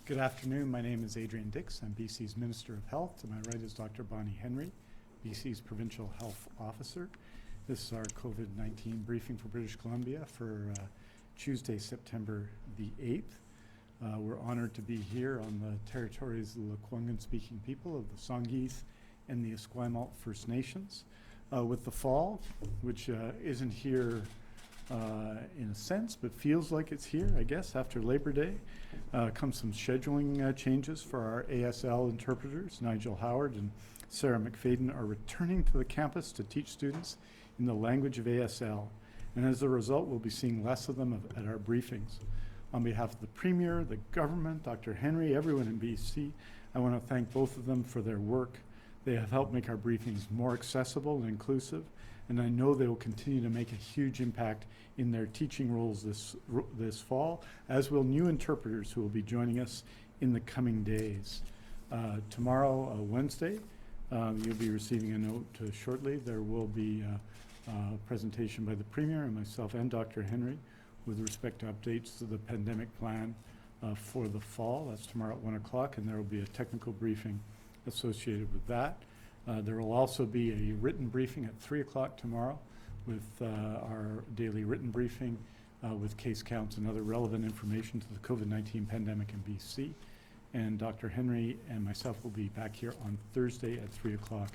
Good afternoon. My name is Adrian Dix. I'm BC's Minister of Health. To my right is Dr. Bonnie Henry, BC's Provincial Health Officer. This is our COVID-19 briefing for British Columbia for Tuesday, September the 8th. We're honored to be here on the territories of the Lekwungen-speaking people of the Songhees and the Esquimalt First Nations. With the fall, which isn't here in a sense, but feels like it's here, I guess, after Labor Day. Comes some scheduling changes for our ASL interpreters. Nigel Howard and Sarah McFadden are returning to the campus to teach students in the language of ASL. And as a result, we'll be seeing less of them at our briefings. On behalf of the Premier, the government, Dr. Henry, everyone in BC, I want to thank both of them for their work. They have helped make our briefings more accessible and inclusive, and I know they will continue to make a huge impact in their teaching roles this fall, as will new interpreters who will be joining us in the coming days. Tomorrow, Wednesday, you'll be receiving a note shortly. There will be a presentation by the Premier and myself and Dr. Henry with respect to updates to the pandemic plan for the fall. That's tomorrow at 1 o'clock, and there will be a technical briefing associated with that. There will also be a written briefing at 3 o'clock tomorrow with our daily written briefing with case counts and other relevant information to the COVID-19 pandemic in BC. And Dr. Henry and myself will be back here on Thursday at 3 o'clock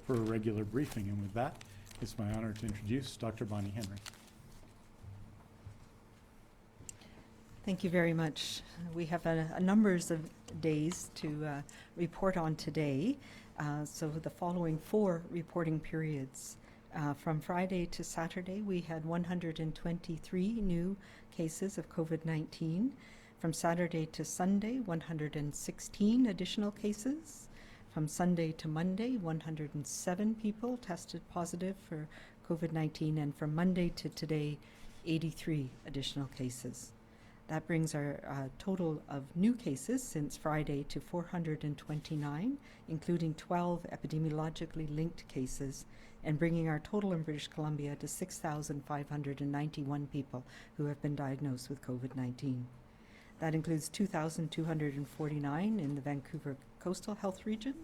for a regular briefing. And with that, it's my honor to introduce Dr. Bonnie Henry. Thank you very much. We have a numbers of days to report on today. So the following 4 reporting periods. From Friday to Saturday, we had 123 new cases of COVID-19. From Saturday to Sunday, 116 additional cases. From Sunday to Monday, 107 people tested positive for COVID-19. And from Monday to today, 83 additional cases. That brings our total of new cases since Friday to 429, including 12 epidemiologically linked cases, and bringing our total in British Columbia to 6,591 people who have been diagnosed with COVID-19. That includes 2,249 in the Vancouver Coastal Health Region,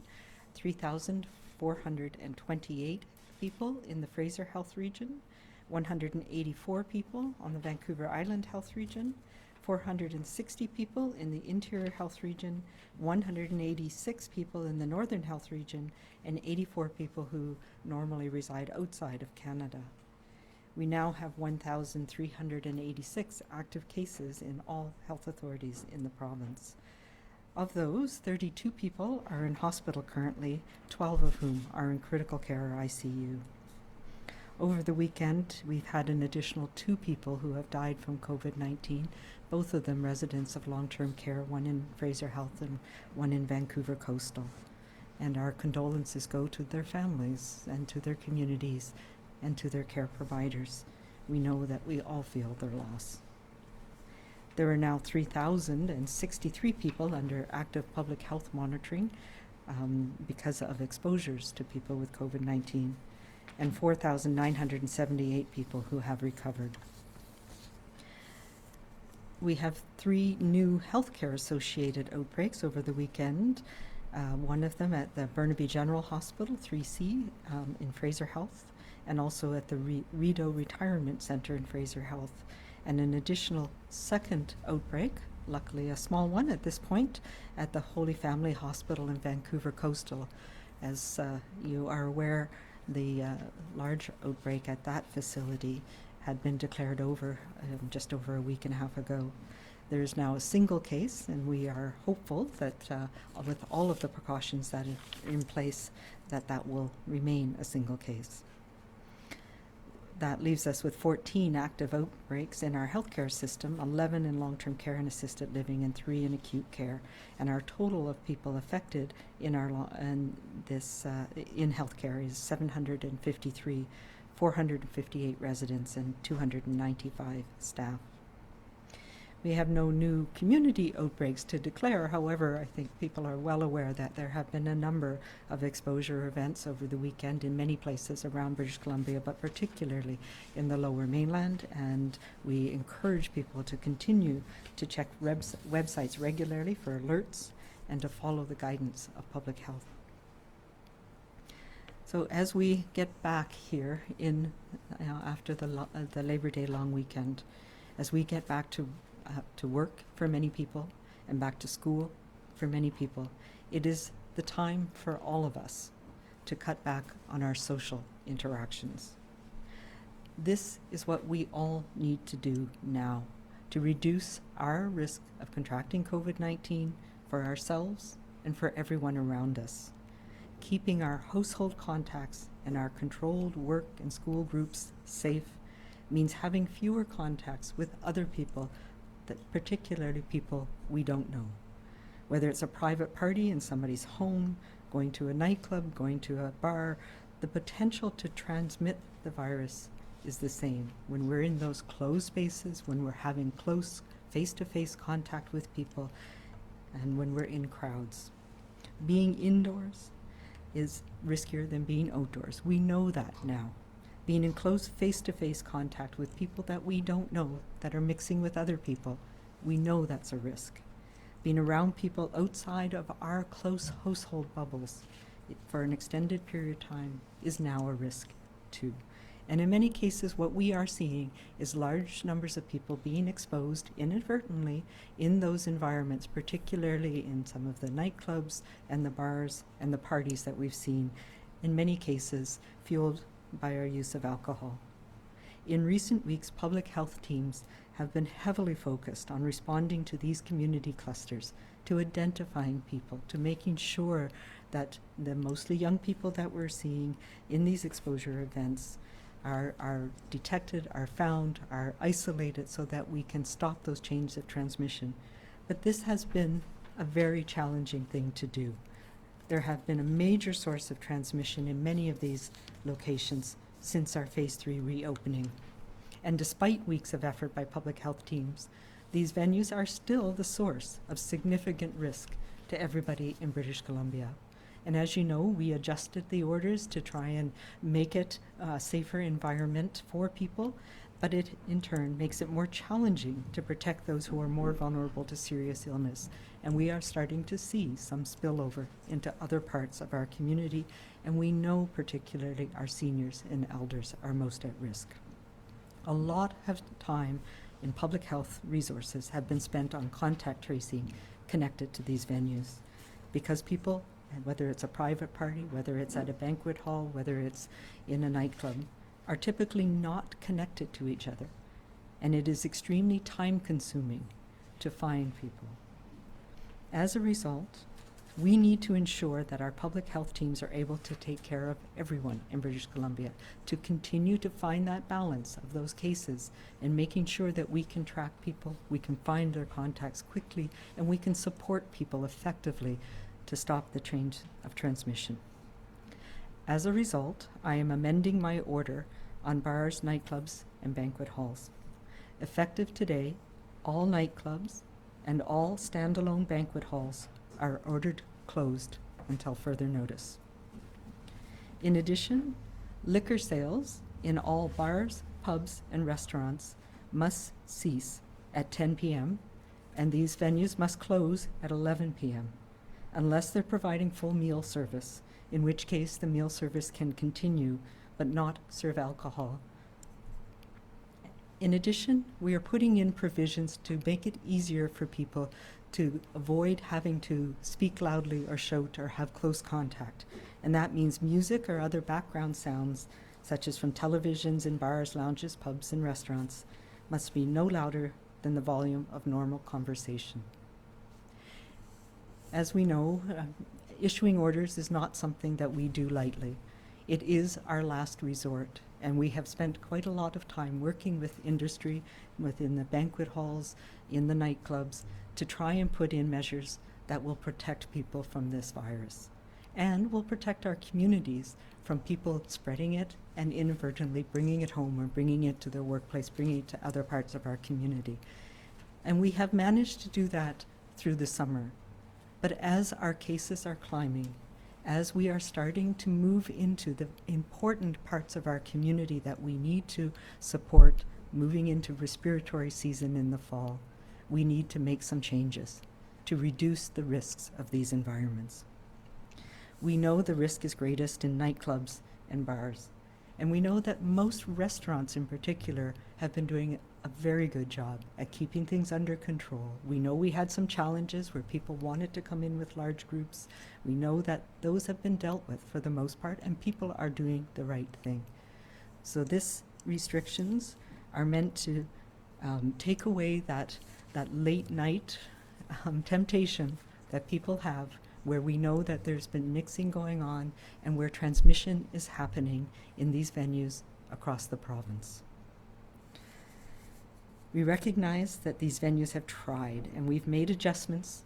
3,428 people in the Fraser Health Region, 184 people on the Vancouver Island Health Region, 460 people in the Interior Health Region, 186 people in the Northern Health Region, and 84 people who normally reside outside of Canada. We now have 1,386 active cases in all health authorities in the province. Of those, 32 people are in hospital currently, 12 of whom are in critical care or ICU. Over the weekend, we've had an additional 2 people who have died from COVID-19, both of them residents of long-term care, one in Fraser Health and one in Vancouver Coastal. And our condolences go to their families and to their communities and to their care providers. We know that we all feel their loss. There are now 3,063 people under active public health monitoring because of exposures to people with COVID-19. And 4,978 people who have recovered. We have 3 new healthcare associated outbreaks over the weekend. One of them at the Burnaby General Hospital, 3C, in Fraser Health, and also at the Rideau Retirement Centre in Fraser Health. And an additional second outbreak, luckily a small one at this point, at the Holy Family Hospital in Vancouver Coastal. As you are aware, the large outbreak at that facility had been declared over just over a week and a half ago. There is now a single case, and we are hopeful that with all of the precautions that are in place, that will remain a single case. That leaves us with 14 active outbreaks in our healthcare system, 11 in long-term care and assisted living, and 3 in acute care. And our total of people affected in our in healthcare is 753, 458 residents and 295 staff. We have no new community outbreaks to declare. However, I think people are well aware that there have been a number of exposure events over the weekend in many places around British Columbia, but particularly in the Lower Mainland. And we encourage people to continue to check websites regularly for alerts and to follow the guidance of public health. So as we get back here in after the Labor Day long weekend, as we get back to work for many people and back to school for many people, it is the time for all of us to cut back on our social interactions. This is what we all need to do now to reduce our risk of contracting COVID-19 for ourselves and for everyone around us. Keeping our household contacts and our controlled work and school groups safe means having fewer contacts with other people, particularly people we don't know. Whether it's a private party in somebody's home, going to a nightclub, going to a bar, the potential to transmit the virus is the same. When we're in those closed spaces, when we're having close face-to-face contact with people, and when we're in crowds. Being indoors is riskier than being outdoors. We know that now. Being in close face-to-face contact with people that we don't know, that are mixing with other people, we know that's a risk. Being around people outside of our close household bubbles for an extended period of time is now a risk too. And in many cases, what we are seeing is large numbers of people being exposed inadvertently in those environments, particularly in some of the nightclubs and the bars and the parties that we've seen, in many cases fueled by our use of alcohol. In recent weeks, public health teams have been heavily focused on responding to these community clusters, to identifying people, to making sure that the mostly young people that we're seeing in these exposure events are detected, are found, are isolated so that we can stop those chains of transmission. But this has been a very challenging thing to do. There have been a major source of transmission in many of these locations since our Phase 3 reopening. And despite weeks of effort by public health teams, these venues are still the source of significant risk to everybody in British Columbia. And as you know, we adjusted the orders to try and make it a safer environment for people, but it in turn makes it more challenging to protect those who are more vulnerable to serious illness. And we are starting to see some spillover into other parts of our community, and we know particularly our seniors and elders are most at risk. A lot of time in public health resources have been spent on contact tracing connected to these venues, because people, whether it's a private party, whether it's at a banquet hall, whether it's in a nightclub, are typically not connected to each other. And it is extremely time-consuming to find people. As a result, we need to ensure that our public health teams are able to take care of everyone in British Columbia, to continue to find that balance of those cases and making sure that we can track people, we can find their contacts quickly, and we can support people effectively to stop the chain of transmission. As a result, I am amending my order on bars, nightclubs, and banquet halls. Effective today, all nightclubs and all standalone banquet halls are ordered closed until further notice. In addition, liquor sales in all bars, pubs, and restaurants must cease at 10 p.m., and these venues must close at 11 p.m. unless they're providing full meal service, in which case the meal service can continue but not serve alcohol. In addition, we are putting in provisions to make it easier for people to avoid having to speak loudly or shout or have close contact. And that means music or other background sounds, such as from televisions in bars, lounges, pubs, and restaurants, must be no louder than the volume of normal conversation. As we know, issuing orders is not something that we do lightly. It is our last resort, and we have spent quite a lot of time working with industry, within the banquet halls, in the nightclubs, to try and put in measures that will protect people from this virus and will protect our communities from people spreading it and inadvertently bringing it home or bringing it to their workplace, bringing it to other parts of our community. And we have managed to do that through the summer. But as our cases are climbing, as we are starting to move into the important parts of our community that we need to support moving into respiratory season in the fall, we need to make some changes to reduce the risks of these environments. We know the risk is greatest in nightclubs and bars, and we know that most restaurants in particular have been doing a very good job at keeping things under control. We know we had some challenges where people wanted to come in with large groups. We know that those have been dealt with for the most part, and people are doing the right thing. So these restrictions are meant to take away that late night temptation that people have, where we know that there's been mixing going on and where transmission is happening in these venues across the province. We recognize that these venues have tried, and we've made adjustments,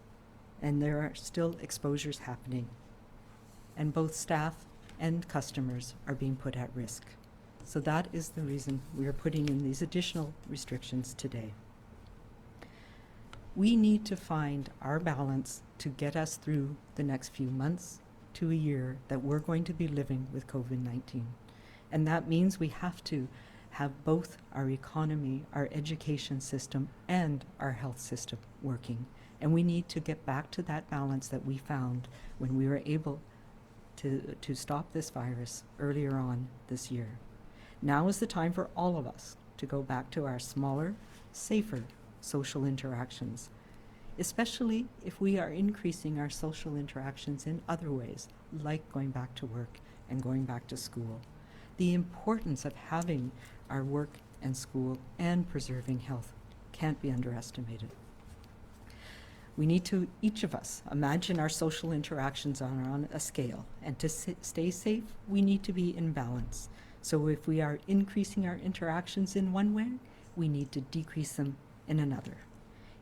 and there are still exposures happening. And both staff and customers are being put at risk. So that is the reason we are putting in these additional restrictions today. We need to find our balance to get us through the next few months to a year that we're going to be living with COVID-19. And that means we have to have both our economy, our education system, and our health system working. And we need to get back to that balance that we found when we were able to stop this virus earlier on this year. Now is the time for all of us to go back to our smaller, safer social interactions, especially if we are increasing our social interactions in other ways, like going back to work and going back to school. The importance of having our work and school and preserving health can't be underestimated. We need to, each of us, imagine our social interactions on a scale, and to stay safe, we need to be in balance. So if we are increasing our interactions in one way, we need to decrease them in another.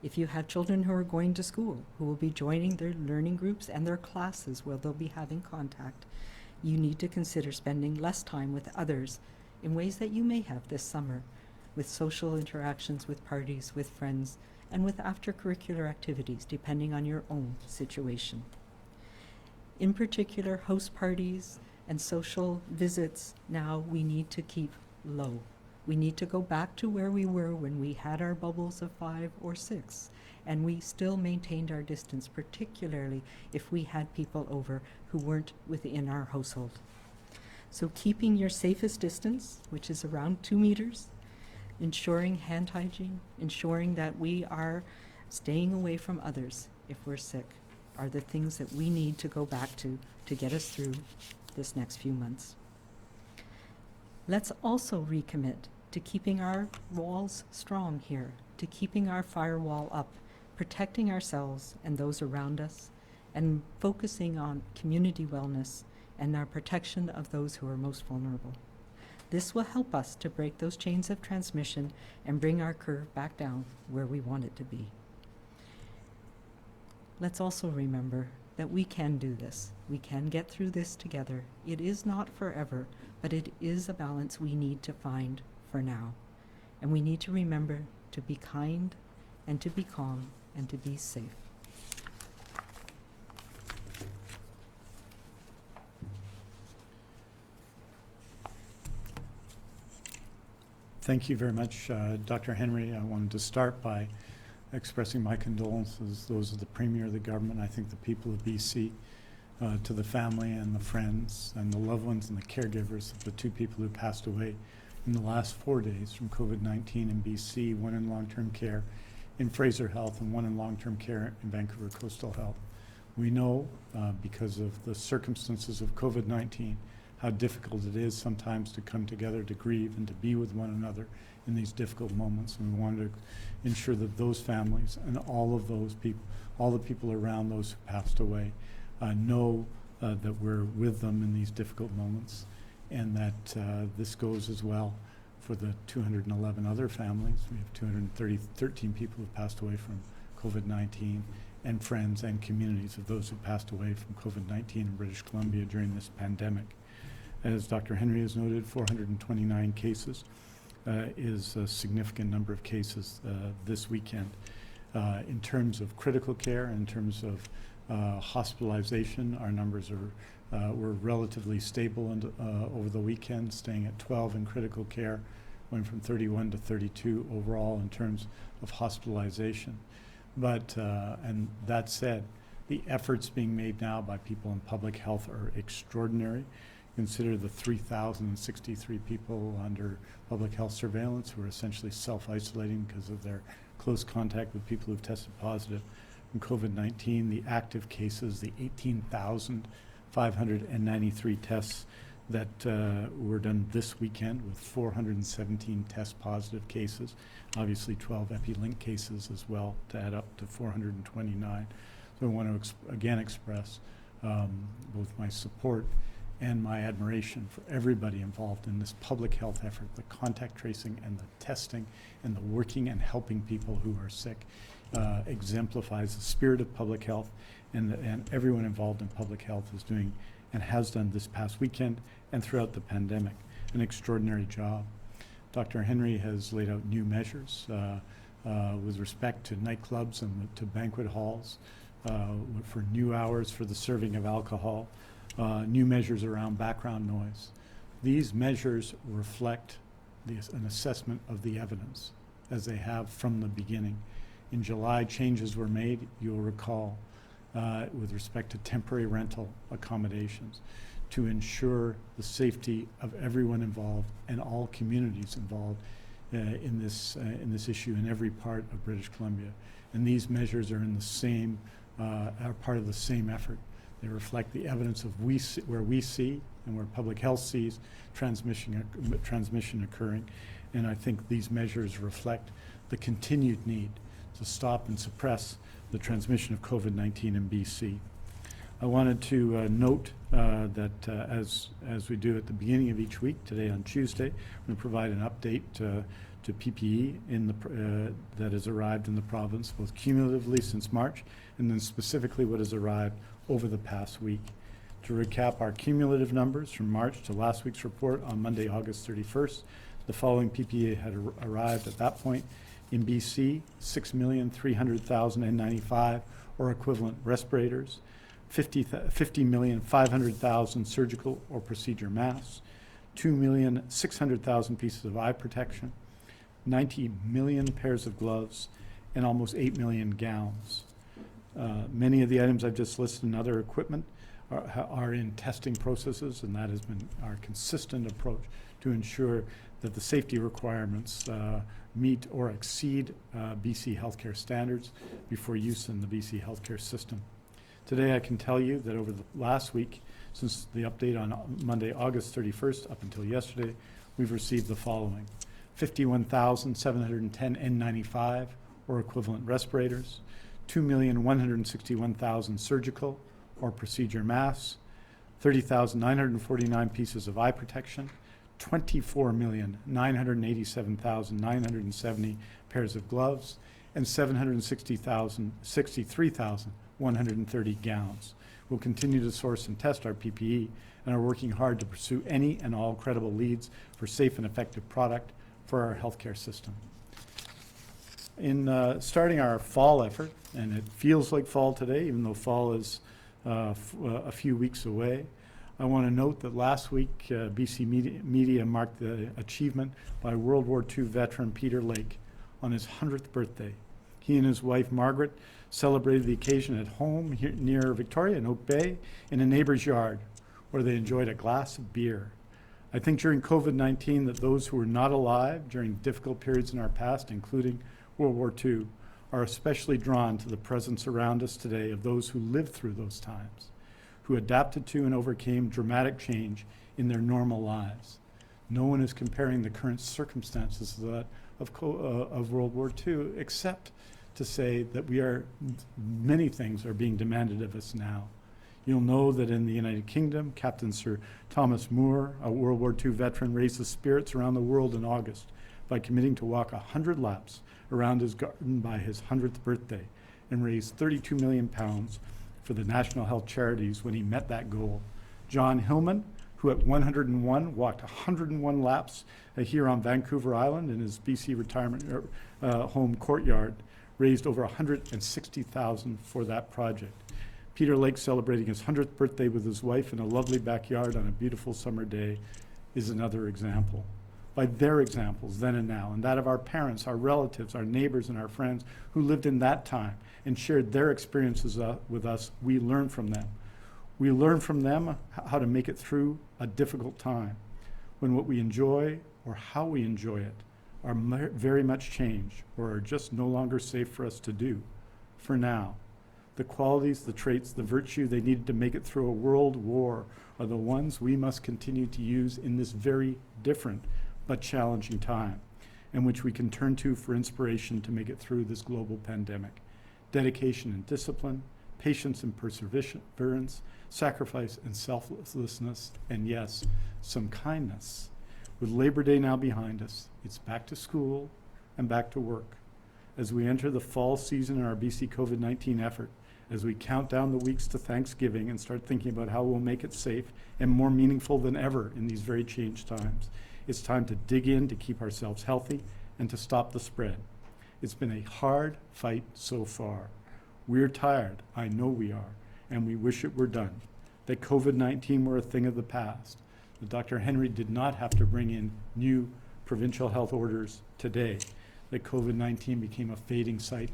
If you have children who are going to school, who will be joining their learning groups and their classes where they'll be having contact, you need to consider spending less time with others in ways that you may have this summer, with social interactions, with parties, with friends, and with after-curricular activities, depending on your own situation. In particular, house parties and social visits now we need to keep low. We need to go back to where we were when we had our bubbles of 5 or 6, and we still maintained our distance, particularly if we had people over who weren't within our household. So keeping your safest distance, which is around 2 meters, ensuring hand hygiene, ensuring that we are staying away from others if we're sick, are the things that we need to go back to get us through this next few months. Let's also recommit to keeping our walls strong here, to keeping our firewall up, protecting ourselves and those around us, and focusing on community wellness and our protection of those who are most vulnerable. This will help us to break those chains of transmission and bring our curve back down where we want it to be. Let's also remember that we can do this. We can get through this together. It is not forever, but it is a balance we need to find for now. And we need to remember to be kind and to be calm and to be safe. Thank you very much, Dr. Henry. I wanted to start by expressing my condolences. Those of the Premier of the government, I think the people of BC, to the family and the friends and the loved ones and the caregivers of the 2 people who passed away in the last 4 days from COVID-19 in BC, 1 in long-term care in Fraser Health and 1 in long-term care in Vancouver Coastal Health. We know, because of the circumstances of COVID-19, how difficult it is sometimes to come together to grieve and to be with one another in these difficult moments. And we wanted to ensure that those families and all of those people, all the people around those who passed away, know that we're with them in these difficult moments, and that this goes as well for the 211 other families. We have 213 people who passed away from COVID-19, and friends and communities of those who passed away from COVID-19 in British Columbia during this pandemic. As Dr. Henry has noted, 429 cases is a significant number of cases this weekend. In terms of critical care, in terms of hospitalization, our numbers were relatively stable over the weekend, staying at 12 in critical care, going from 31 to 32 overall in terms of hospitalization. But, and that said, the efforts being made now by people in public health are extraordinary. Consider the 3,063 people under public health surveillance who are essentially self-isolating because of their close contact with people who've tested positive from COVID-19, the active cases, the 18,593 tests that were done this weekend with 417 test positive cases, obviously 12 epi-link cases as well to add up to 429. So I want to again express both my support and my admiration for everybody involved in this public health effort, the contact tracing and the testing and the working and helping people who are sick exemplifies the spirit of public health, and everyone involved in public health is doing and has done this past weekend and throughout the pandemic an extraordinary job. Dr. Henry has laid out new measures with respect to nightclubs and to banquet halls for new hours for the serving of alcohol, new measures around background noise. These measures reflect an assessment of the evidence as they have from the beginning. In July, changes were made, you'll recall, with respect to temporary rental accommodations to ensure the safety of everyone involved and all communities involved in this issue in every part of British Columbia. And these measures are in the same, are part of the same effort. They reflect the evidence of where we see and where public health sees transmission occurring. And I think these measures reflect the continued need to stop and suppress the transmission of COVID-19 in BC. I wanted to note that as we do at the beginning of each week, today on Tuesday, I'm going to provide an update to PPE that has arrived in the province, both cumulatively since March and then specifically what has arrived over the past week. To recap our cumulative numbers from March to last week's report on Monday, August 31st, the following PPE had arrived at that point in BC: 6,300,095 or equivalent respirators, 50,500,000 surgical or procedure masks, 2,600,000 pieces of eye protection, 90 million pairs of gloves, and almost 8 million gowns. Many of the items I've just listed and other equipment are in testing processes, and that has been our consistent approach to ensure that the safety requirements meet or exceed BC healthcare standards before use in the BC healthcare system. Today I can tell you that over the last week, since the update on Monday, August 31st up until yesterday, we've received the following: 51,710 N95 or equivalent respirators, 2,161,000 surgical or procedure masks, 30,949 pieces of eye protection, 24,987,970 pairs of gloves, and 63,130 gowns. We'll continue to source and test our PPE and are working hard to pursue any and all credible leads for safe and effective product for our healthcare system. In starting our fall effort, and it feels like fall today, even though fall is a few weeks away, I want to note that last week BC media marked the achievement by World War II veteran Peter Lake on his 100th birthday. He and his wife Margaret celebrated the occasion at home here near Victoria in Oak Bay in a neighbor's yard where they enjoyed a glass of beer. I think during COVID-19 that those who were not alive during difficult periods in our past, including World War II, are especially drawn to the presence around us today of those who lived through those times, who adapted to and overcame dramatic change in their normal lives. No one is comparing the current circumstances to that of World War II, except to say that many things are being demanded of us now. You'll know that in the United Kingdom, Captain Sir Thomas Moore, a World War II veteran, raised the spirits around the world in August by committing to walk 100 laps around his garden by his 100th birthday and raised £32 million for the National Health Charities when he met that goal. John Hillman, who at 101 walked 101 laps here on Vancouver Island in his BC retirement home courtyard, raised over $160,000 for that project. Peter Lake celebrating his 100th birthday with his wife in a lovely backyard on a beautiful summer day is another example. By their examples then and now, and that of our parents, our relatives, our neighbors, and our friends who lived in that time and shared their experiences with us, we learn from them. We learn from them how to make it through a difficult time, when what we enjoy or how we enjoy it are very much changed or are just no longer safe for us to do. For now, the qualities, the traits, the virtue they needed to make it through a world war are the ones we must continue to use in this very different but challenging time, in which we can turn to for inspiration to make it through this global pandemic. Dedication and discipline, patience and perseverance, sacrifice and selflessness, and yes, some kindness. With Labor Day now behind us, it's back to school and back to work. As we enter the fall season in our BC COVID-19 effort, as we count down the weeks to Thanksgiving and start thinking about how we'll make it safe and more meaningful than ever in these very changed times, it's time to dig in to keep ourselves healthy and to stop the spread. It's been a hard fight so far. We're tired, I know we are, and we wish it were done, that COVID-19 were a thing of the past, that Dr. Henry did not have to bring in new provincial health orders today, that COVID-19 became a fading sight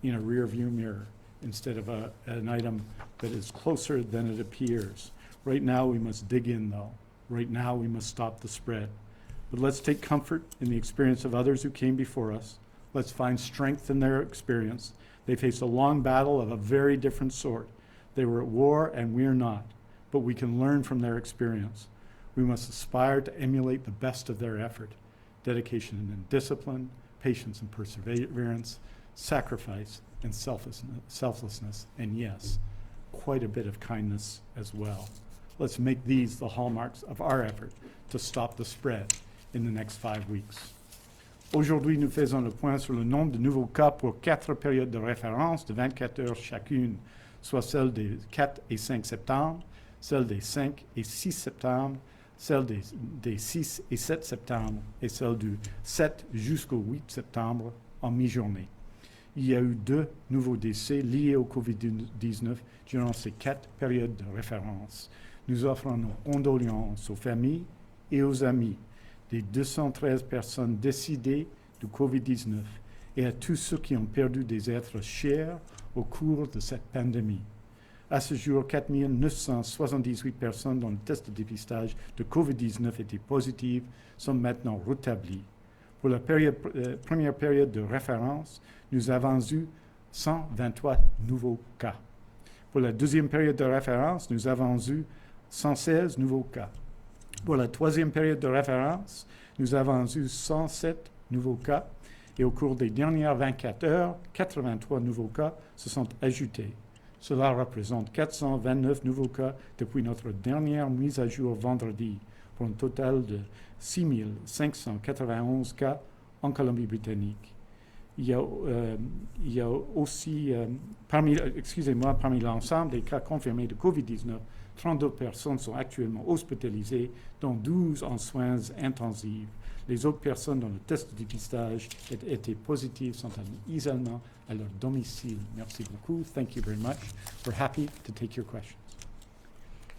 in a rearview mirror instead of an item that is closer than it appears. Right now we must dig in though. Right now we must stop the spread. But let's take comfort in the experience of others who came before us. Let's find strength in their experience. They faced a long battle of a very different sort. They were at war and we're not, but we can learn from their experience. We must aspire to emulate the best of their effort, dedication and discipline, patience and perseverance, sacrifice and selflessness, and yes, quite a bit of kindness as well. Let's make these the hallmarks of our effort to stop the spread in the next 5 weeks. Aujourd'hui, nous faisons le point sur le nombre de nouveaux cas pour 4 périodes de référence de 24 heures chacune, soit celle des 4 et 5 septembre, celle des 5 et 6 septembre, celle des 6 et 7 septembre et celle du 7 jusqu'au 8 septembre en mi-journée. Il y a eu 2 nouveaux décès liés au COVID-19 durant ces 4 périodes de référence. Nous offrons nos condoléances aux familles et aux amis des 213 personnes décédées du COVID-19 et à tous ceux qui ont perdu des êtres chers au cours de cette pandémie. À ce jour, 4 978 personnes dont le test de dépistage de COVID-19 était positif sont maintenant rétablies. Pour la première période de référence, nous avons eu 123 nouveaux cas. Pour la deuxième période de référence, nous avons eu 116 nouveaux cas. Pour la troisième période de référence, nous avons eu 107 nouveaux cas et au cours des dernières 24 heures, 83 nouveaux cas se sont ajoutés. Cela représente 429 nouveaux cas depuis notre dernière mise à jour vendredi, pour un total de 6 591 cas en Colombie-Britannique. Il y a aussi, parmi l'ensemble des cas confirmés de COVID-19, 32 personnes sont actuellement hospitalisées, dont 12 en soins intensifs. Les autres personnes dont le test de dépistage était positif sont en isolement à leur domicile. Merci beaucoup. Thank you very much. We're happy to take your questions.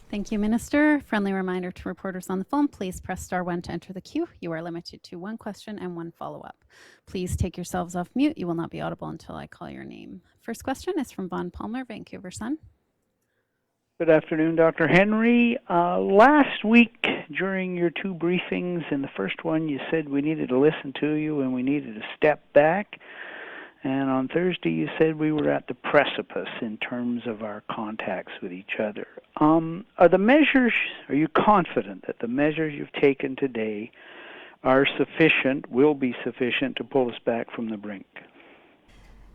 Thank you, Minister. Friendly reminder to reporters on the phone, please press *1 to enter the queue. You are limited to 1 question and 1 follow-up. Please take yourselves off mute. You will not be audible until I call your name. First question is from Vaughn Palmer, Vancouver Sun. Good afternoon, Dr. Henry. Last week during your 2 briefings, in the first one you said we needed to listen to you and we needed to step back. And on Thursday you said we were at the precipice in terms of our contacts with each other. Are you confident that the measures you've taken today are sufficient, will be sufficient to pull us back from the brink?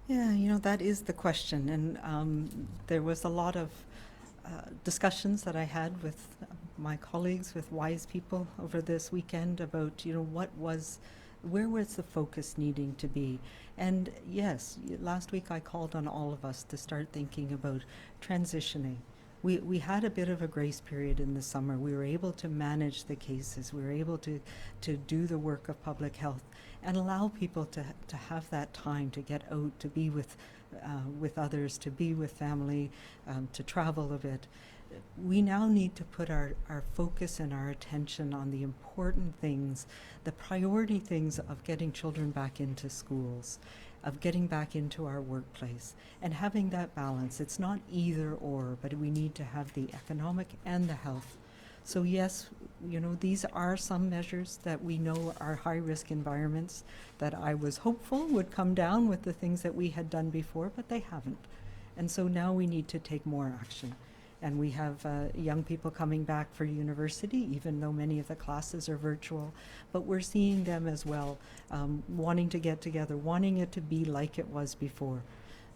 Yeah, that is the question. And there was a lot of discussions that I had with my colleagues, with wise people over this weekend about, where was the focus needing to be? And yes, last week I called on all of us to start thinking about transitioning We had a bit of a grace period in the summer. We were able to manage the cases. We were able to do the work of public health and allow people to have that time to get out, to be with others, to be with family, to travel a bit. We now need to put our focus and our attention on the important things, the priority things of getting children back into schools, of getting back into our workplace, and having that balance. It's not either or, but we need to have the economic and the health. So yes, these are some measures that we know are high-risk environments that I was hopeful would come down with the things that we had done before, but they haven't. And so now we need to take more action. And we have young people coming back for university, even though many of the classes are virtual. But we're seeing them as well, wanting to get together, wanting it to be like it was before.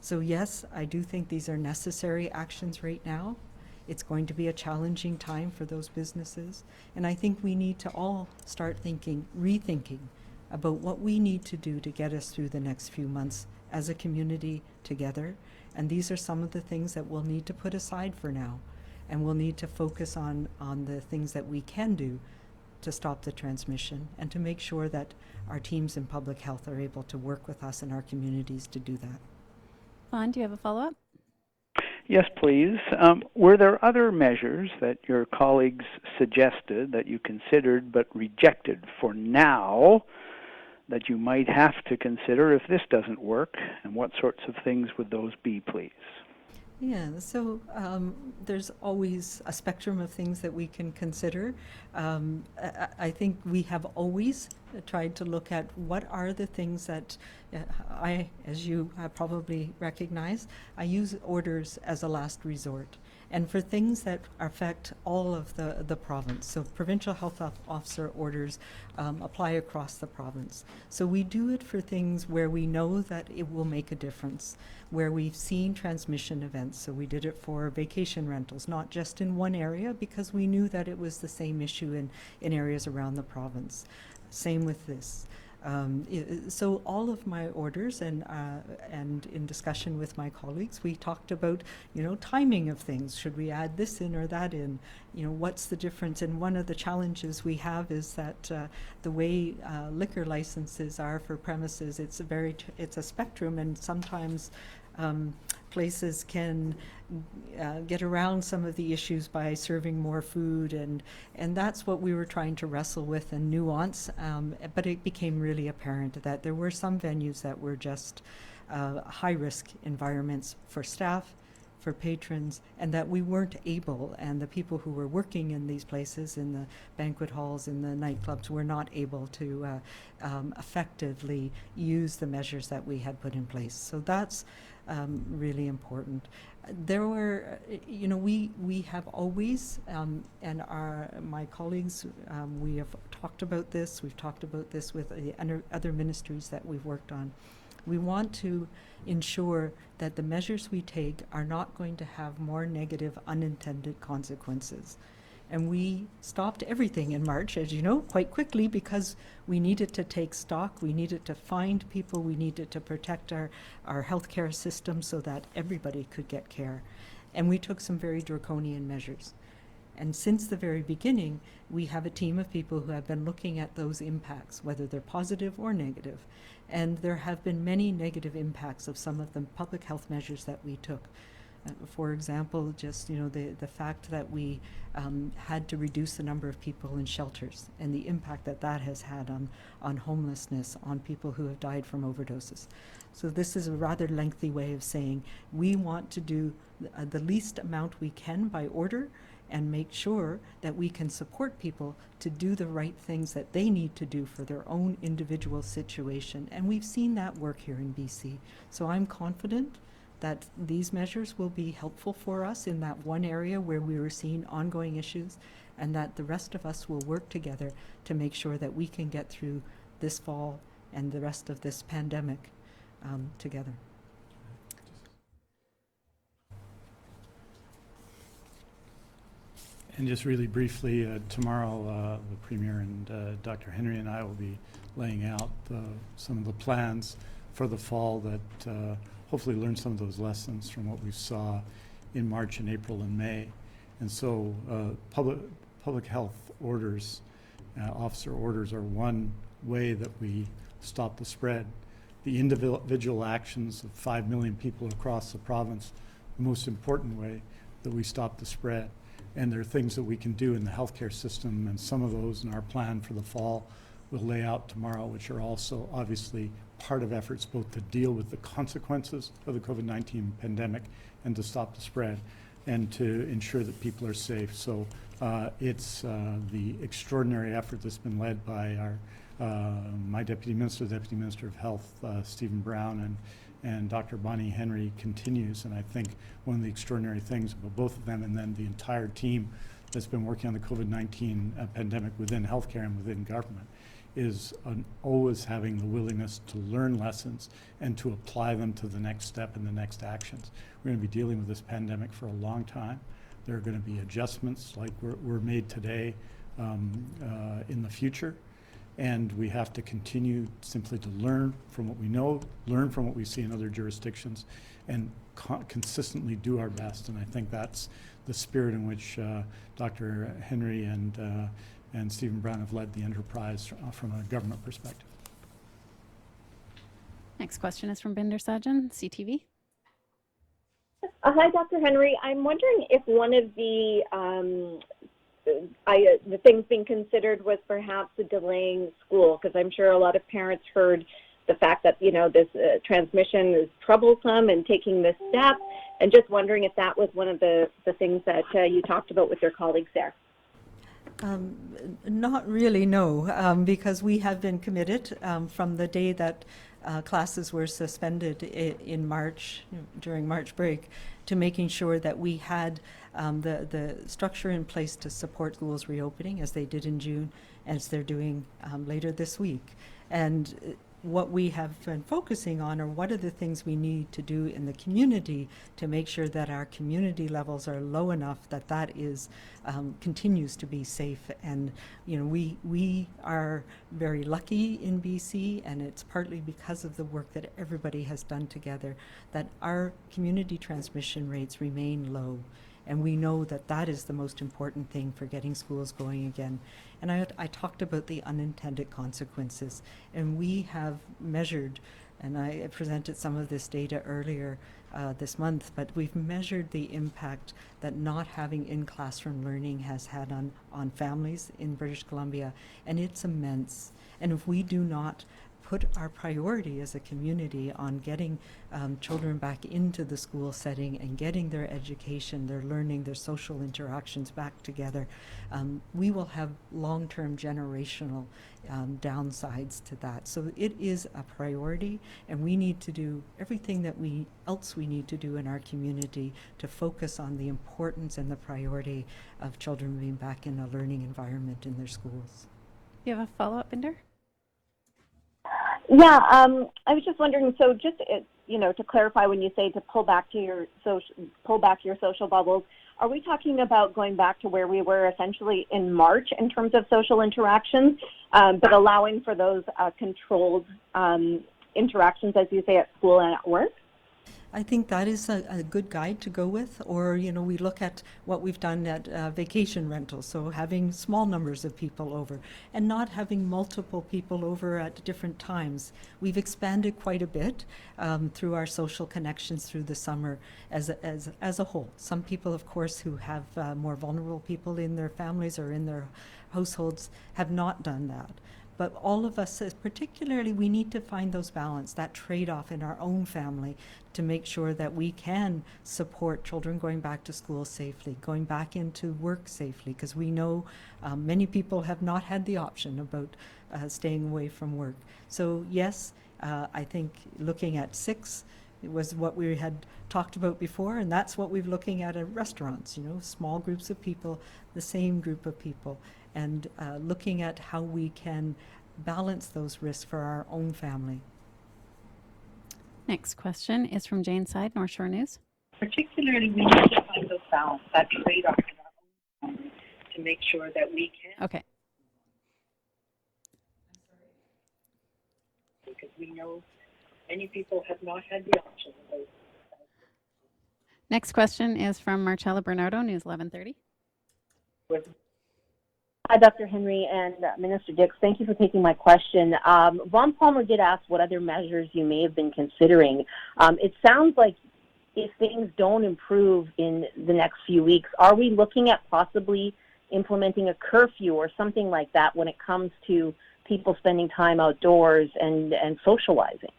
So yes, I do think these are necessary actions right now. It's going to be a challenging time for those businesses. And I think we need to all start rethinking about what we need to do to get us through the next few months as a community together. And these are some of the things that we'll need to put aside for now. And we'll need to focus on the things that we can do to stop the transmission and to make sure that our teams in public health are able to work with us in our communities to do that. Vaughn, do you have a follow-up? Yes, please. Were there other measures that your colleagues suggested that you considered but rejected for now that you might have to consider if this doesn't work? And what sorts of things would those be, please? Yeah, so there's always a spectrum of things that we can consider. I think we have always tried to look at what are the things that I, as you probably recognize, I use orders as a last resort. And for things that affect all of the province. So provincial health officer orders apply across the province. So we do it for things where we know that it will make a difference, where we've seen transmission events. So we did it for vacation rentals, not just in one area, because we knew that it was the same issue in areas around the province. Same with this. So all of my orders and in discussion with my colleagues, we talked about, timing of things. Should we add this in or that in? What's the difference? And one of the challenges we have is that the way liquor licenses are for premises, it's a spectrum, and sometimes places can get around some of the issues by serving more food, and that's what we were trying to wrestle with and nuance, but it became really apparent that there were some venues that were just high-risk environments for staff, for patrons, and that we weren't able, and the people who were working in these places, in the banquet halls, in the nightclubs, were not able to effectively use the measures that we had put in place. So that's really important. There were, we have always, and my colleagues, we have talked about this. We've talked about this with the other ministries that we've worked on. We want to ensure that the measures we take are not going to have more negative unintended consequences. And we stopped everything in March, as you know, quite quickly, because we needed to take stock, we needed to find people, we needed to protect our healthcare system so that everybody could get care. And we took some very draconian measures. And since the very beginning, we have a team of people who have been looking at those impacts, whether they're positive or negative. And there have been many negative impacts of some of the public health measures that we took. For example, just the fact that we had to reduce the number of people in shelters and the impact that has had on homelessness, on people who have died from overdoses. So this is a rather lengthy way of saying we want to do the least amount we can by order and make sure that we can support people to do the right things that they need to do for their own individual situation. And we've seen that work here in BC. So I'm confident that these measures will be helpful for us in that one area where we were seeing ongoing issues, and that the rest of us will work together to make sure that we can get through this fall and the rest of this pandemic together. And just really briefly, tomorrow the Premier and Dr. Henry and I will be laying out some of the plans for the fall that hopefully learn some of those lessons from what we saw in March and April and May. And so public health orders, officer orders, are one way that we stop the spread. The individual actions of 5 million people across the province, the most important way that we stop the spread. And there are things that we can do in the healthcare system, and some of those in our plan for the fall we'll lay out tomorrow, which are also obviously part of efforts both to deal with the consequences of the COVID-19 pandemic and to stop the spread and to ensure that people are safe. So it's the extraordinary effort that's been led by my Deputy Minister, the Deputy Minister of Health, Stephen Brown, and Dr. Bonnie Henry continues. And I think one of the extraordinary things about both of them and then the entire team that's been working on the COVID-19 pandemic within healthcare and within government is always having the willingness to learn lessons and to apply them to the next step and the next actions. We're going to be dealing with this pandemic for a long time. There are going to be adjustments like were made today in the future. And we have to continue simply to learn from what we know, learn from what we see in other jurisdictions, and consistently do our best. And I think that's the spirit in which Dr. Henry and Stephen Brown have led the enterprise from a government perspective. Next question is from Binder Sajan, CTV. Hi, Dr. Henry. I'm wondering if one of the things being considered was perhaps delaying school, because I'm sure a lot of parents heard the fact that, this transmission is troublesome and taking this step, and just wondering if that was one of the things that you talked about with your colleagues there. Not really, no, because we have been committed from the day that classes were suspended in March, during March break, to making sure that we had the structure in place to support schools reopening, as they did in June, as they're doing later this week. And what we have been focusing on are what are the things we need to do in the community to make sure that our community levels are low enough that that is continues to be safe. And we are very lucky in BC, and it's partly because of the work that everybody has done together that our community transmission rates remain low. And we know that that is the most important thing for getting schools going again. And I talked about the unintended consequences, and we have measured, and I presented some of this data earlier this month, but we've measured the impact that not having in-classroom learning has had on families in British Columbia, and it's immense. And if we do not put our priority as a community on getting children back into the school setting and getting their education, their learning, their social interactions back together, we will have long-term generational downsides to that. So it is a priority, and we need to do everything that we need to do in our community to focus on the importance and the priority of children being back in a learning environment in their schools. You have a follow-up, Binder? Yeah, I was just wondering. So, just to clarify, when you say to pull back your social bubbles, are we talking about going back to where we were essentially in March in terms of social interactions, but allowing for those controlled interactions, as you say, at school and at work? I think that is a good guide to go with, or we look at what we've done at vacation rentals, so having small numbers of people over and not having multiple people over at different times. We've expanded quite a bit through our social connections through the summer as a whole. Some people, of course, who have more vulnerable people in their families or in their households have not done that. But all of us, particularly, we need to find those balance, that trade-off in our own family to make sure that we can support children going back to school safely, going back into work safely, because we know many people have not had the option about staying away from work. So yes, I think looking at 6 was what we had talked about before, and that's what we're looking at restaurants, small groups of people, the same group of people, and looking at how we can balance those risks for our own family. Next question is from Jane Side, North Shore News. Particularly, we need to find those balance, that trade-off in our own family to make sure that we can. Okay. Because we know many people have not had the option of those. Next question is from Marcella Bernardo, News 1130. Hi, Dr. Henry and Minister Dix. Thank you for taking my question. Ron Palmer did ask what other measures you may have been considering. It sounds like if things don't improve in the next few weeks, are we looking at possibly implementing a curfew or something like that when it comes to people spending time outdoors and socializing?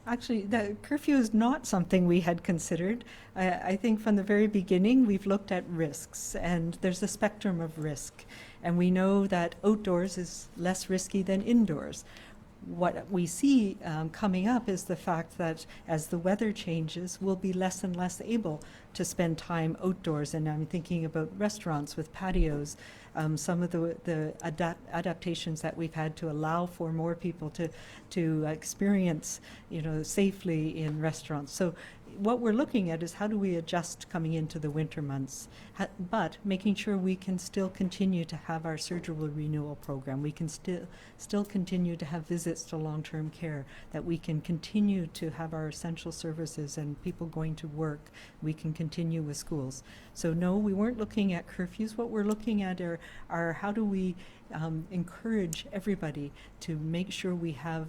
Actually, the curfew is not something we had considered. I think from the very beginning we've looked at risks, and there's a spectrum of risk. And we know that outdoors is less risky than indoors. What we see coming up is the fact that as the weather changes, we'll be less and less able to spend time outdoors. And I'm thinking about restaurants with patios, some of the adaptations that we've had to allow for more people to experience, safely in restaurants. So what we're looking at is how do we adjust coming into the winter months, but making sure we can still continue to have our surgical renewal program. We can still continue to have visits to long-term care, that we can continue to have our essential services and people going to work. We can continue with schools. So no, we weren't looking at curfews. What we're looking at are how do we encourage everybody to make sure we have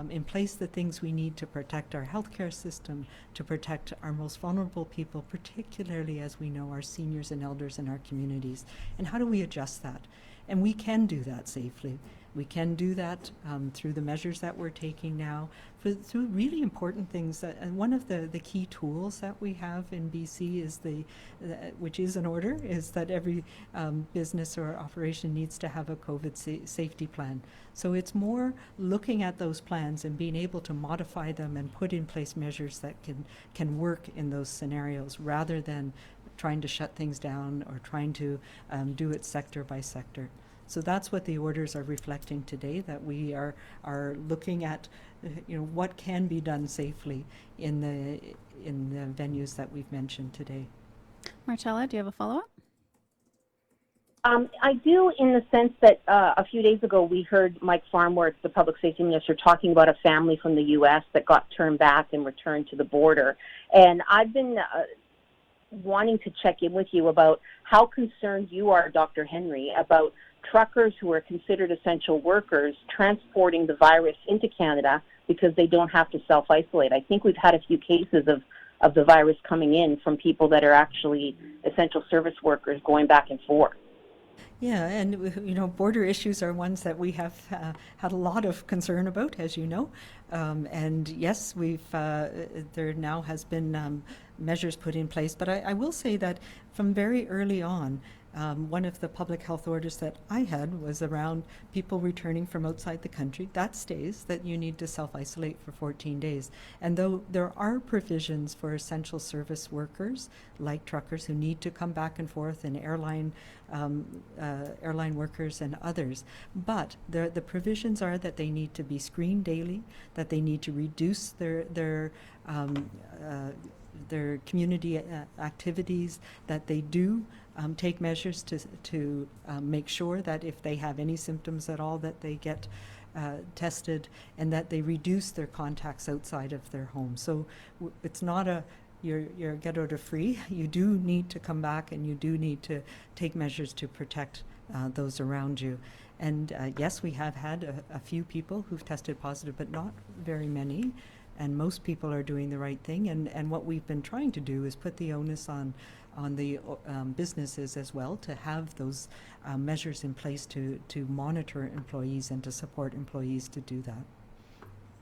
in place the things we need to protect our healthcare system, to protect our most vulnerable people, particularly as we know our seniors and elders in our communities. And how do we adjust that? And we can do that safely. We can do that through the measures that we're taking now, through really important things. And one of the key tools that we have in BC is which is an order, is that every business or operation needs to have a COVID safety plan. So it's more looking at those plans and being able to modify them and put in place measures that can work in those scenarios, rather than trying to shut things down or trying to do it sector by sector. So that's what the orders are reflecting today, that we are looking at what can be done safely in the venues that we've mentioned today. Marcella, do you have a follow-up? I do, in the sense that a few days ago we heard Mike Farnworth, the public safety minister, talking about a family from the U.S. that got turned back and returned to the border. And I've been wanting to check in with you about how concerned you are, Dr. Henry, about truckers who are considered essential workers transporting the virus into Canada because they don't have to self-isolate. I think we've had a few cases of the virus coming in from people that are actually essential service workers going back and forth. Yeah, and border issues are ones that we have had a lot of concern about, as you know. And yes, there now has been measures put in place. But I will say that from very early on, one of the public health orders that I had was around people returning from outside the country. That stays, that you need to self-isolate for 14 days. And though there are provisions for essential service workers, like truckers who need to come back and forth, and airline workers and others, but the provisions are that they need to be screened daily, that they need to reduce their community activities, that they do take measures to make sure that if they have any symptoms at all, that they get tested, and that they reduce their contacts outside of their home. So it's not you're get out of free. You do need to come back, and you do need to take measures to protect those around you. And yes, we have had a few people who've tested positive, but not very many. And most people are doing the right thing. And what we've been trying to do is put the onus on the businesses as well, to have those measures in place to monitor employees and to support employees to do that.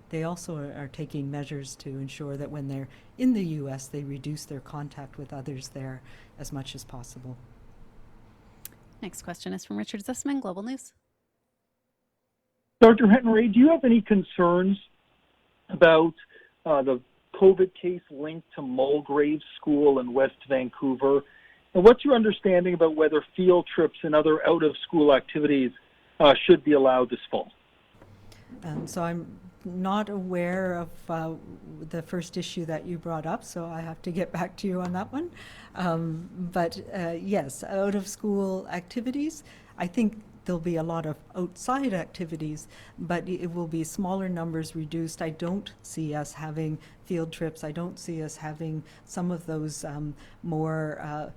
They also are taking measures to ensure that when they're in the U.S., they reduce their contact with others there as much as possible. Next question is from Richard Zussman, Global News. Dr. Henry, do you have any concerns about the COVID case linked to Mulgrave School in West Vancouver? And what's your understanding about whether field trips and other out-of-school activities should be allowed this fall? So I'm not aware of the first issue that you brought up, so I have to get back to you on that one. But yes, out-of-school activities, I think there'll be a lot of outside activities, but it will be smaller numbers, reduced. I don't see us having field trips. I don't see us having some of those more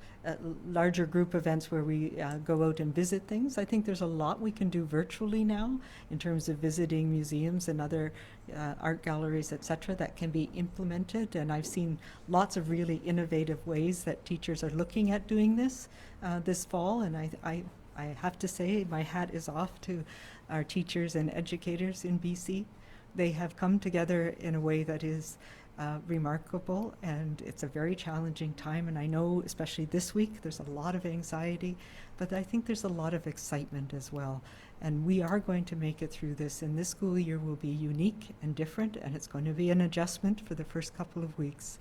larger group events where we go out and visit things. I think there's a lot we can do virtually now in terms of visiting museums and other art galleries, etc., that can be implemented. And I've seen lots of really innovative ways that teachers are looking at doing this this fall. And I have to say my hat is off to our teachers and educators in BC. They have come together in a way that is remarkable, and it's a very challenging time. And I know, especially this week, there's a lot of anxiety, but I think there's a lot of excitement as well. And we are going to make it through this, and this school year will be unique and different, and it's going to be an adjustment for the first couple of weeks.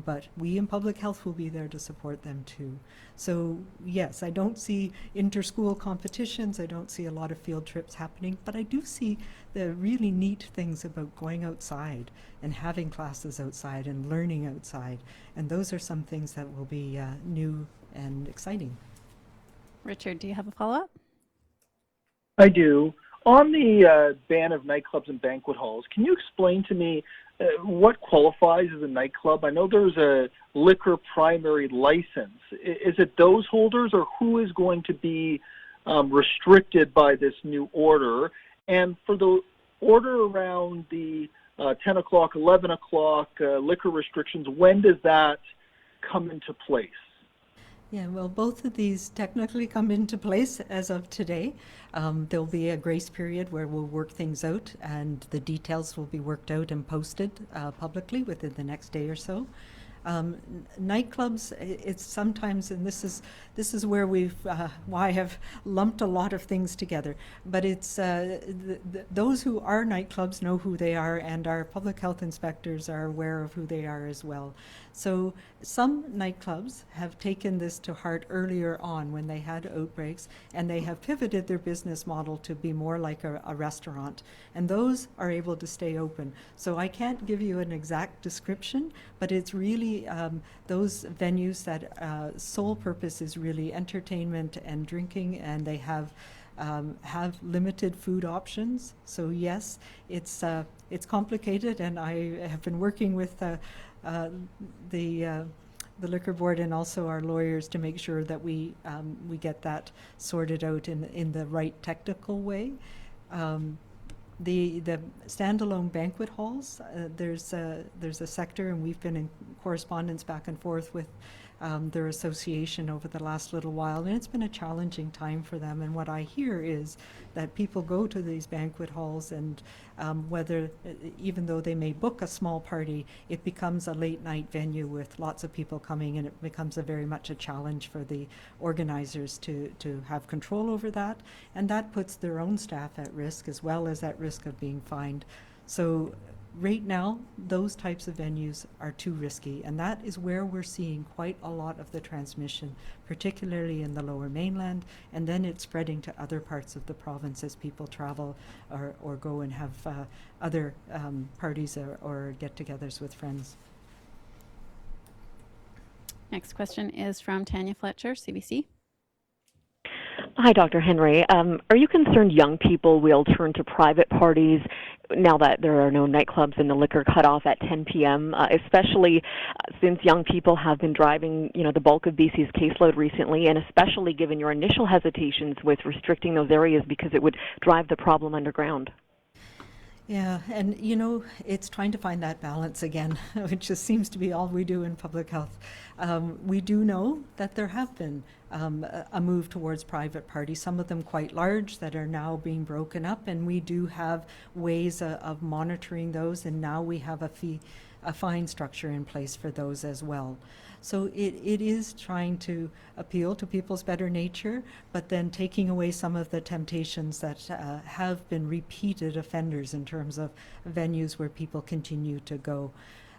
But we in public health will be there to support them too. So yes, I don't see inter-school competitions, I don't see a lot of field trips happening, but I do see the really neat things about going outside and having classes outside and learning outside. And those are some things that will be new and exciting. Richard, do you have a follow-up? I do. On the ban of nightclubs and banquet halls, can you explain to me what qualifies as a nightclub? I know there's a liquor primary license. Is it those holders, or who is going to be restricted by this new order? And for the order around the 10 o'clock, 11 o'clock liquor restrictions, when does that come into place? Yeah, well, both of these technically come into place as of today. There'll be a grace period where we'll work things out, and the details will be worked out and posted publicly within the next day or so. Nightclubs, it's sometimes, and this is where why I have lumped a lot of things together, but it's those who are nightclubs know who they are, and our public health inspectors are aware of who they are as well. So some nightclubs have taken this to heart earlier on when they had outbreaks, and they have pivoted their business model to be more like a restaurant, and those are able to stay open. So I can't give you an exact description, but it's really those venues that sole purpose is really entertainment and drinking, and they have limited food options. So yes, it's complicated, and I have been working with the liquor board and also our lawyers to make sure that we get that sorted out in the right technical way. The standalone banquet halls, there's a sector, and we've been in correspondence back and forth with their association over the last little while, and it's been a challenging time for them. And what I hear is that people go to these banquet halls, and whether, even though they may book a small party, it becomes a late night venue with lots of people coming, and it becomes very much a challenge for the organizers to have control over that, and that puts their own staff at risk as well as at risk of being fined. So right now, those types of venues are too risky, and that is where we're seeing quite a lot of the transmission, particularly in the Lower Mainland, and then it's spreading to other parts of the province as people travel or go and have other parties or get-togethers with friends. Next question is from Tanya Fletcher, CBC. Hi, Dr. Henry. Are you concerned young people will turn to private parties now that there are no nightclubs and the liquor cut off at 10 p.m., especially since young people have been driving, the bulk of BC's caseload recently, and especially given your initial hesitations with restricting those areas because it would drive the problem underground? Yeah, and it's trying to find that balance again, which just seems to be all we do in public health. We do know that there have been a move towards private parties, some of them quite large, that are now being broken up, and we do have ways of monitoring those, and now we have a fine structure in place for those as well. So it is trying to appeal to people's better nature, but then taking away some of the temptations that have been repeated offenders in terms of venues where people continue to go.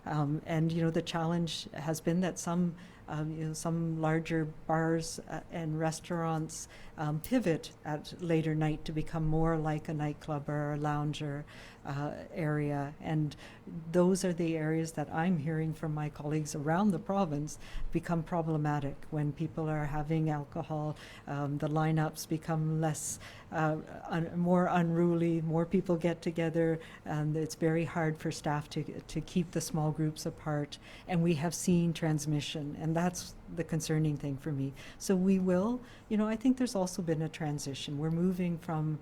And the challenge has been that some Some larger bars and restaurants pivot at later night to become more like a nightclub or a lounger area. And those are the areas that I'm hearing from my colleagues around the province become problematic when people are having alcohol. The lineups become less, more unruly, more people get together, and it's very hard for staff to keep the small groups apart. And we have seen transmission, and that's the concerning thing for me. So we will, I think there's also been a transition. We're moving from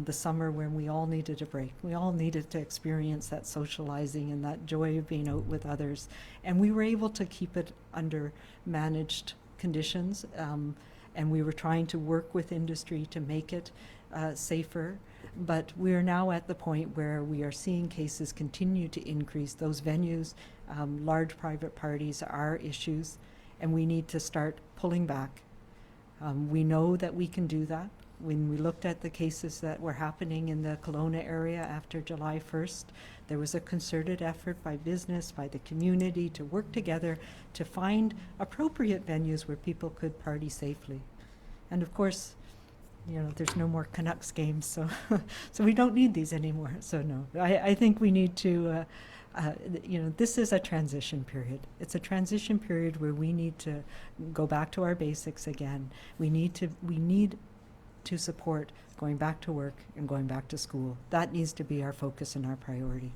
the summer when we all needed a break. We all needed to experience that socializing and that joy of being out with others. And we were able to keep it under managed conditions. And we were trying to work with industry to make it safer. But we are now at the point where we are seeing cases continue to increase. Those venues, large private parties are issues, and we need to start pulling back. We know that we can do that. When we looked at the cases that were happening in the Kelowna area after July 1st, there was a concerted effort by business, by the community to work together to find appropriate venues where people could party safely. And of course, there's no more Canucks games, so so we don't need these anymore. So no, I think we need to, this is a transition period. It's a transition period where we need to go back to our basics again. We need to support going back to work and going back to school. That needs to be our focus and our priority.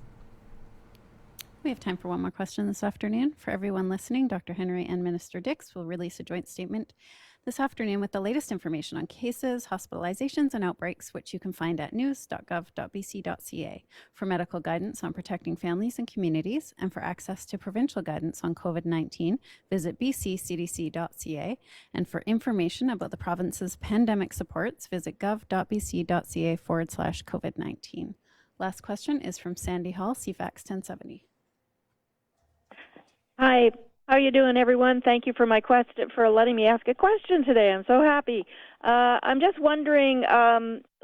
We have time for one more question this afternoon. For everyone listening, Dr. Henry and Minister Dix will release a joint statement this afternoon with the latest information on cases, hospitalizations, and outbreaks, which you can find at news.gov.bc.ca. For medical guidance on protecting families and communities, and for access to provincial guidance on COVID-19, visit bccdc.ca. And for information about the province's pandemic supports, visit gov.bc.ca/COVID-19. Last question is from Sandy Hall, CFAX 1070. Hi, how are you doing, everyone? Thank you for letting me ask a question today. I'm so happy. I'm just wondering,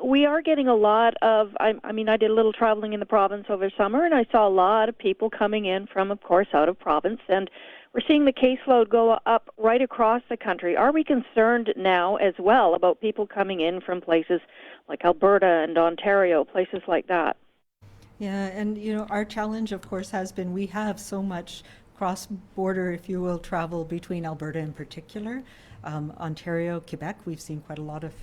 we are getting a lot of, I did a little traveling in the province over summer, and I saw a lot of people coming in from, of course, out of province, and we're seeing the caseload go up right across the country. Are we concerned now as well about people coming in from places like Alberta and Ontario, places like that? Yeah, and our challenge, of course, has been we have so much cross-border, if you will, travel between Alberta in particular. Ontario, Quebec, we've seen quite a lot of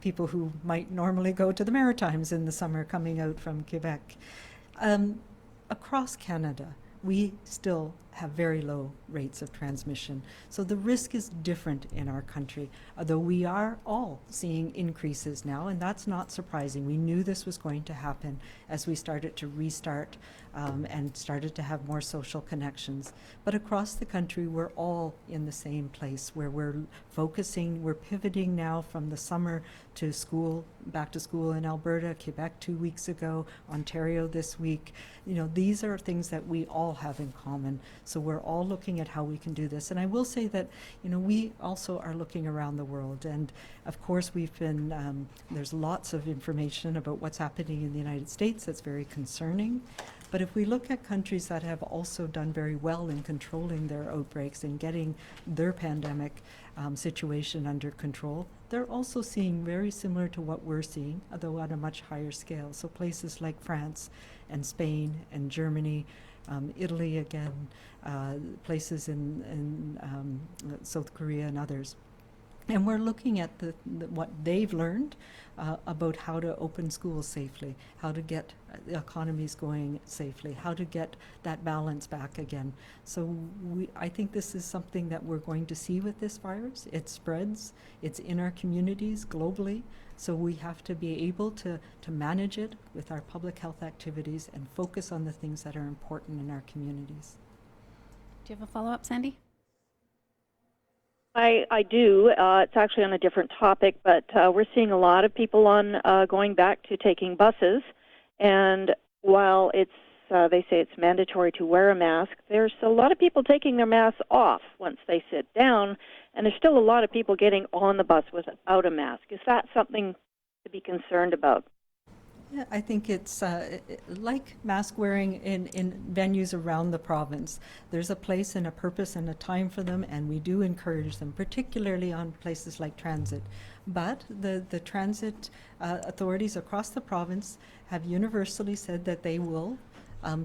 people who might normally go to the Maritimes in the summer coming out from Quebec. Across Canada, we still have very low rates of transmission. So the risk is different in our country, although we are all seeing increases now, and that's not surprising. We knew this was going to happen as we started to restart and started to have more social connections. But across the country, we're all in the same place where we're pivoting now from the summer to school, back to school in Alberta, Quebec 2 weeks ago, Ontario this week. These are things that we all have in common. So we're all looking at how we can do this. And I will say that, we also are looking around the world. And of course, we've been, there's lots of information about what's happening in the United States that's very concerning. But if we look at countries that have also done very well in controlling their outbreaks and getting their pandemic situation under control, they're also seeing very similar to what we're seeing, although at a much higher scale. So places like France and Spain and Germany, Italy again, places in South Korea and others. And we're looking at what they've learned about how to open schools safely, how to get the economies going safely, how to get that balance back again. So I think this is something that we're going to see with this virus. It spreads, it's in our communities globally, so we have to be able to manage it with our public health activities and focus on the things that are important in our communities. Do you have a follow-up, Sandy? I do. It's actually on a different topic, but we're seeing a lot of people going back to taking buses. And while they say it's mandatory to wear a mask, there's a lot of people taking their masks off once they sit down, and there's still a lot of people getting on the bus without a mask. Is that something to be concerned about? Yeah, I think it's like mask wearing in venues around the province. There's a place and a purpose and a time for them, and we do encourage them, particularly on places like transit. But the transit authorities across the province have universally said that they will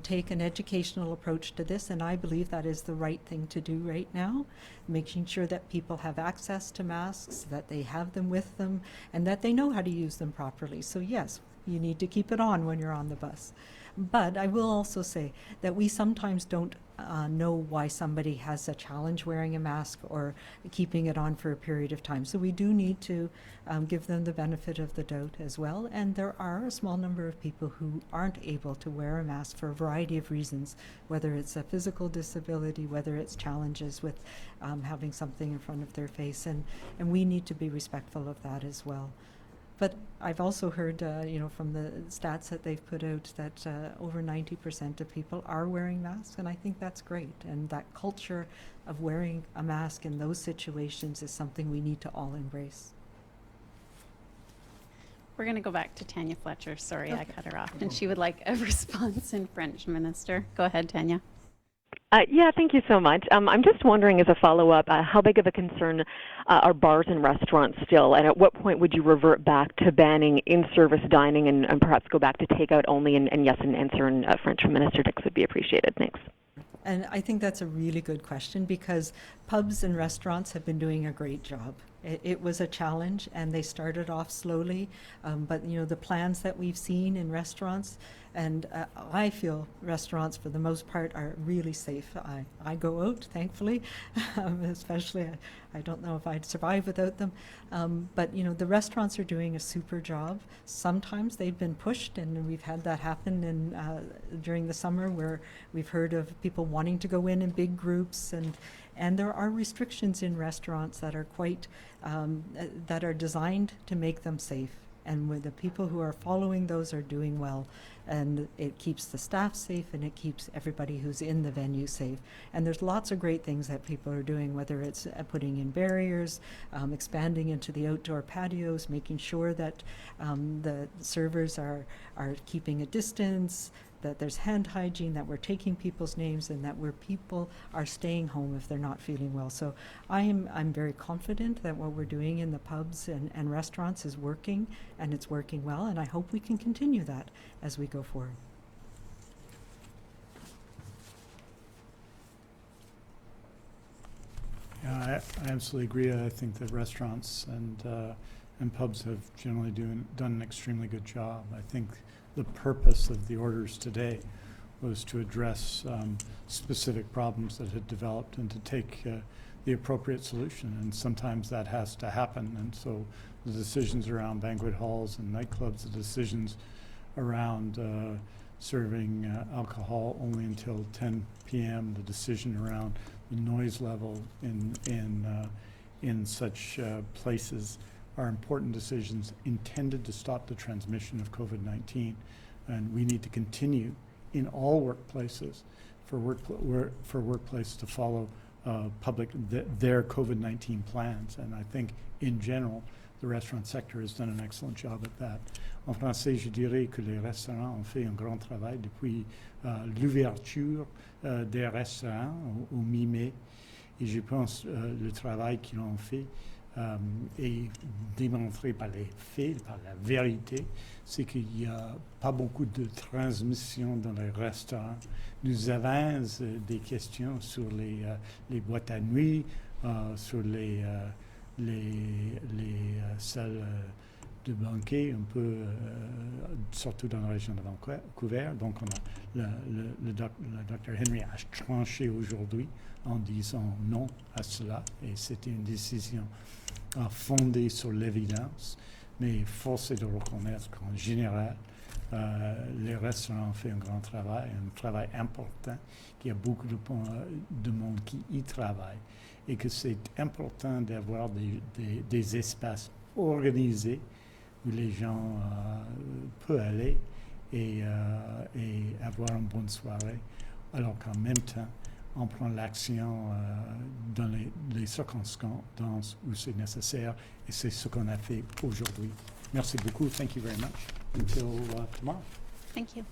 take an educational approach to this, and I believe that is the right thing to do right now, making sure that people have access to masks, that they have them with them, and that they know how to use them properly. So yes, you need to keep it on when you're on the bus. But I will also say that we sometimes don't know why somebody has a challenge wearing a mask or keeping it on for a period of time. So we do need to give them the benefit of the doubt as well. And there are a small number of people who aren't able to wear a mask for a variety of reasons, whether it's a physical disability, whether it's challenges with having something in front of their face. And we need to be respectful of that as well. But I've also heard, from the stats that they've put out that over 90% of people are wearing masks, and I think that's great. And that culture of wearing a mask in those situations is something we need to all embrace. We're going to go back to Tanya Fletcher. Sorry, I cut her off. And she would like a response in French, Minister. Go ahead, Tanya. Yeah, thank you so much. I'm just wondering, as a follow-up, how big of a concern are bars and restaurants still, and at what point would you revert back to banning in-service dining and perhaps go back to takeout only? And yes, an answer in French from Minister Dix would be appreciated. Thanks. And I think that's a really good question, because pubs and restaurants have been doing a great job. It was a challenge, and they started off slowly, but the plans that we've seen in restaurants, and I feel restaurants for the most part are really safe. I go out, thankfully, especially I don't know if I'd survive without them, but the restaurants are doing a super job. Sometimes they've been pushed, and we've had that happen during the summer, where we've heard of people wanting to go in big groups, and there are restrictions in restaurants that are quite that are designed to make them safe. And where the people who are following those are doing well, and it keeps the staff safe, and it keeps everybody who's in the venue safe. And there's lots of great things that people are doing, whether it's putting in barriers, expanding into the outdoor patios, making sure that the servers are keeping a distance, that there's hand hygiene, that we're taking people's names, and that where people are staying home if they're not feeling well. So I'm very confident that what we're doing in the pubs and restaurants is working, and it's working well, and I hope we can continue that as we go forward. Yeah, I absolutely agree. I think that restaurants and pubs have generally done an extremely good job. I think the purpose of the orders today was to address specific problems that had developed and to take the appropriate solution, and sometimes that has to happen. And so the decisions around banquet halls and nightclubs, the decisions around serving alcohol only until 10 p.m., the decision around the noise level in such places are important decisions intended to stop the transmission of COVID-19. And we need to continue in all workplaces for workplaces to follow their COVID-19 plans. And I think in general, the restaurant sector has done an excellent job at that. En français, je dirais que les restaurants ont fait un grand travail depuis l'ouverture des restaurants au mi-mai. Et je pense le travail qu'ils ont fait est démontré par les faits, par la vérité, c'est qu'il n'y a pas beaucoup de transmission dans les restaurants. Nous avons des questions sur les boîtes à nuit, sur les salles de banquet, un peu, surtout dans la région de Vancouver. Donc, le Dr Henry a tranché aujourd'hui en disant non à cela, et c'était une décision fondée sur l'évidence, mais force est de reconnaître qu'en général, les restaurants ont fait un grand travail, un travail important, qu'il y a beaucoup de monde qui y travaille, et que c'est important d'avoir des espaces organisés où les gens peuvent aller et avoir une bonne soirée, alors qu'en même temps, on prend l'action dans les circonstances où c'est nécessaire, et c'est ce qu'on a fait aujourd'hui Merci beaucoup. Thank you very much. Until tomorrow. Thank you.